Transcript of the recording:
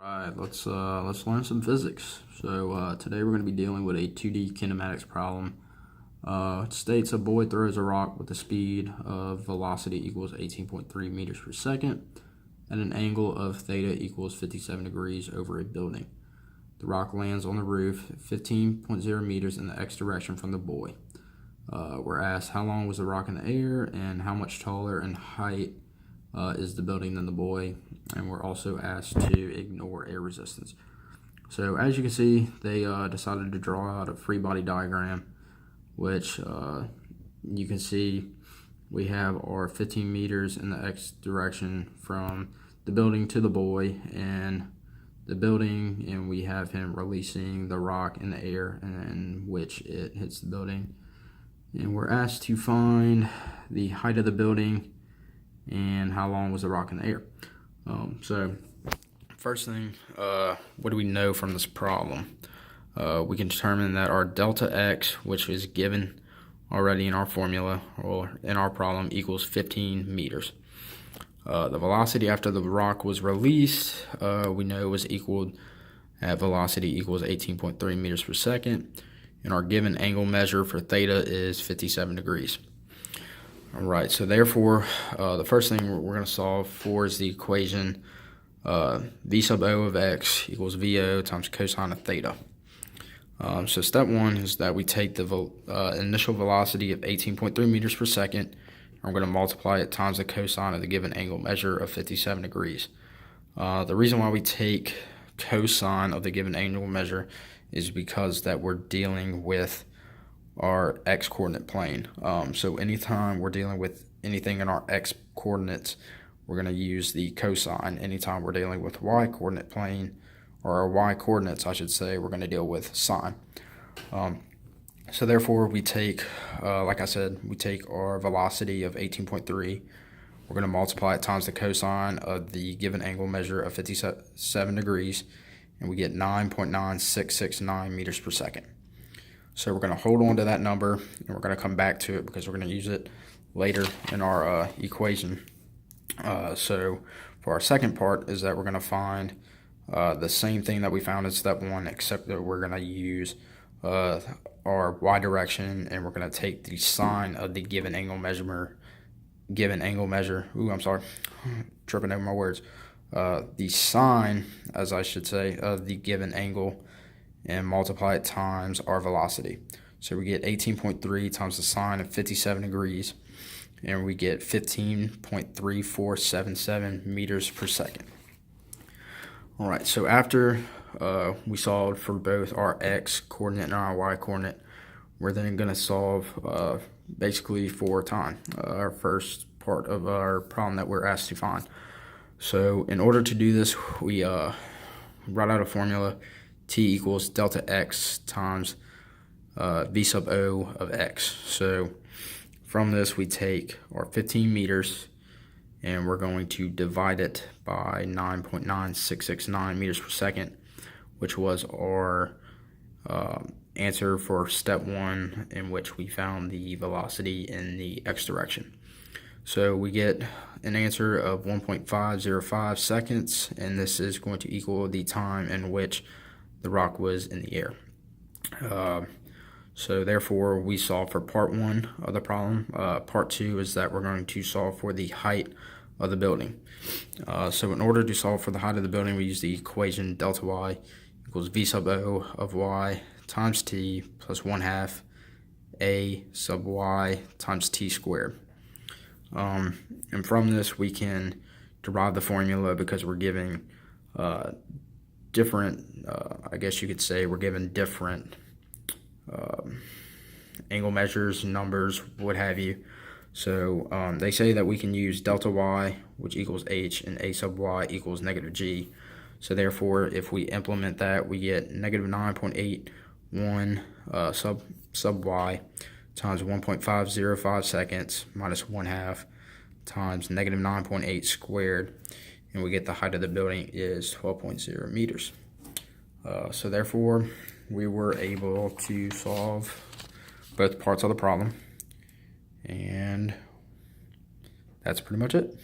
Alright, let's learn some physics. So today we're going to be dealing with a 2D kinematics problem. It states a boy throws a rock with a speed of velocity equals 18.3 meters per second at an angle of theta equals 57 degrees over a building. The rock lands on the roof 15.0 meters in the x direction from the boy. We're asked how long was the rock in the air and how much taller in height is the building than the boy, and we're also asked to ignore air resistance. So as you can see, they decided to draw out a free body diagram, which you can see we have our 15 meters in the x direction from the building to the boy and the building, and we have him releasing the rock in the air in which it hits the building. And we're asked to find the height of the building and how long was the rock in the air. So first thing, what do we know from this problem? We can determine that our delta x, which is given already in our formula or in our problem, equals 15 meters. The velocity after the rock was released, we know was equaled at velocity equals 18.3 meters per second, and our given angle measure for theta is 57 degrees. Alright, so therefore, the first thing we're going to solve for is the equation v sub o of x equals VO times cosine of theta. So step one is that we take the initial velocity of 18.3 meters per second, and we're going to multiply it times the cosine of the given angle measure of 57 degrees. The reason why we take cosine of the given angle measure is because that we're dealing with our x coordinate plane. So anytime we're dealing with anything in our x coordinates, we're going to use the cosine. Anytime we're dealing with y coordinate plane, or our y coordinates I should say, we're going to deal with sine. So therefore we take, like I said, we take our velocity of 18.3, we're going to multiply it times the cosine of the given angle measure of 57 degrees, and we get 9.9669 meters per second. So we're going to hold on to that number, and we're going to come back to it because we're going to use it later in our equation. So for our second part is that we're going to find the same thing that we found in step one, except that we're going to use our y direction, and we're going to take the sine of the given angle measure. Tripping over my words. The sine, as I should say, of the given angle, and multiply it times our velocity. So we get 18.3 times the sine of 57 degrees, and we get 15.3477 meters per second. Alright, so after we solved for both our x coordinate and our y coordinate, we're then going to solve basically for time, our first part of our problem that we're asked to find. So in order to do this, we write out a formula. T equals delta x times v sub o of x. So from this we take our 15 meters and we're going to divide it by 9.9669 meters per second, which was our answer for step one, in which we found the velocity in the x direction. So we get an answer of 1.505 seconds, and this is going to equal the time in which the rock was in the air. So therefore we solve for part one of the problem. Part two is that we're going to solve for the height of the building. So in order to solve for the height of the building, we use the equation delta y equals v sub o of y times t plus 1/2 a sub y times t squared. And from this we can derive the formula because we're giving different, I guess you could say we're given different angle measures, numbers, what have you. So they say that we can use delta y, which equals h, and a sub y equals negative g. So therefore, if we implement that, we get negative 9.81 sub y times 1.505 seconds minus 1/2 times negative 9.8 squared, and we get the height of the building is 12.0 meters. So therefore, we were able to solve both parts of the problem, and that's pretty much it.